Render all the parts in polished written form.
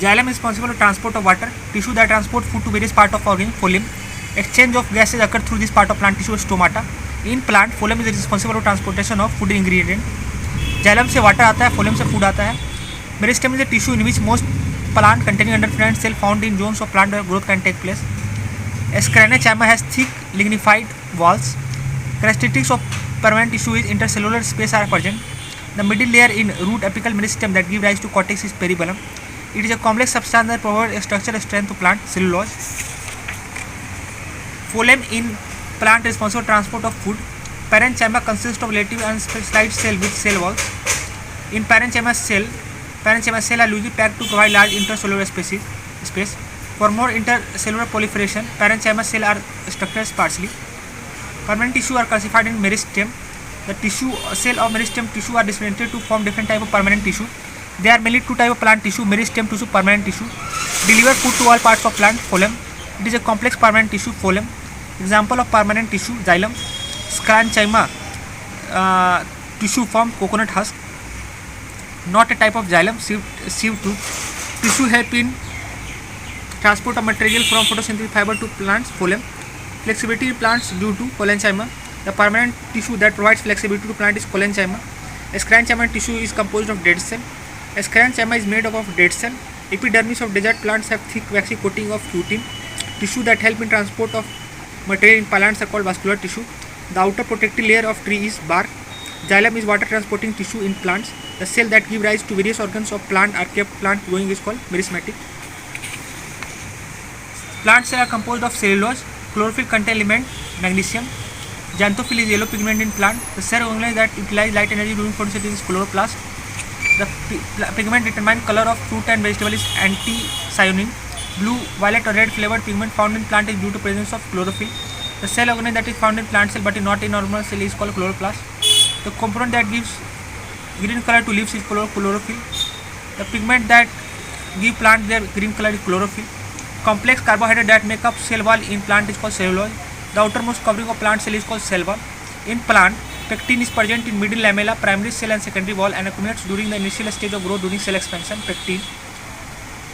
Xylem is responsible for transport of water, tissue that transport food to various part of organ, phloem. Exchange of gases occur through this part of plant tissue, stomata. In plant, phloem is responsible for transportation of food ingredient. Xylem से water आता है, phloem से food आता है. Meristem is a tissue in which most plant containing underplant cell found in zones of plant growth can take place. Sclerenchyma has thick lignified walls. Characteristics of permanent tissue is intercellular space are present. The middle layer in root apical meristem that give rise to cortex is peribellum. It is a complex substance that provides a structural strength to plant cellulose. Phloem in plant responsible for transport of food. Parenchyma consists of relative and specialized cell with cell walls. In parenchyma cell are loosely packed to provide large intercellular space. For more intercellular proliferation, parenchyma cell are structured sparsely. Permanent tissue are classified in meristem. The tissue cell of meristem tissue are differentiated to form different type of permanent tissue. There are mainly two types of plant tissue: meristem tissue, permanent tissue. Deliver food to all parts of plant. Phloem. It is a complex permanent tissue. Phloem. Example of permanent tissue: xylem. Sclerenchyma tissue from coconut husk. Not a type of xylem. Sieve tube. Tissue help in transport of material from photosynthetic fiber to plants. Phloem. Flexibility in plants due to parenchyma. The permanent tissue that provides flexibility to plant is parenchyma. Sclerenchyma tissue is composed of dead cell. Sclerenchyma is made up of dead cell. Epidermis of desert plants have thick waxy coating of cutin. Tissue that help in transport of material in plants are called vascular tissue. The outer protective layer of tree is bark. Xylem is water transporting tissue in plants. The cell that give rise to various organs of plant are kept plant growing is called merismatic. Plant cells are composed of cellulose. Chlorophyll contain element magnesium. Xanthophyll is yellow pigment in plant. The cell organelle that utilize light energy during photosynthesis is chloroplast. The pigment determine color of fruit and vegetable is anthocyanin. Blue, violet or red flavored pigment found in plant is due to presence of chlorophyll. The cell organelle that is found in plant cell but is not in normal cell is called chloroplast. The component that gives green color to leaves is chlorophyll. The pigment that give plant their green color is chlorophyll. Complex carbohydrate that make up cell wall in plant is called cellulose. The outermost covering of plant cell is called cell wall. In plant, pectin is present in middle lamella, primary cell and secondary wall and accumulates during the initial stage of growth during cell expansion. Pectin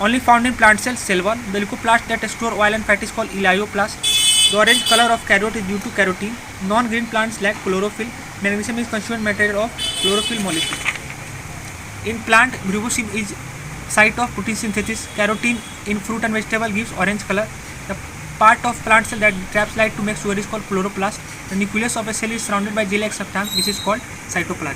only found in plant cell wall. The leucoplast that store oil and fat is called elaioplast. The orange color of carrot is due to carotene. Non-green plants lack chlorophyll. Magnesium is constituent material of chlorophyll molecule. In plant, ribosome is site of protein synthesis. Carotene in fruit and vegetable gives orange color. The part of plant cell that traps light to make sugar is called chloroplast. The nucleus of a cell is surrounded by gel-like substance which is called cytoplasm.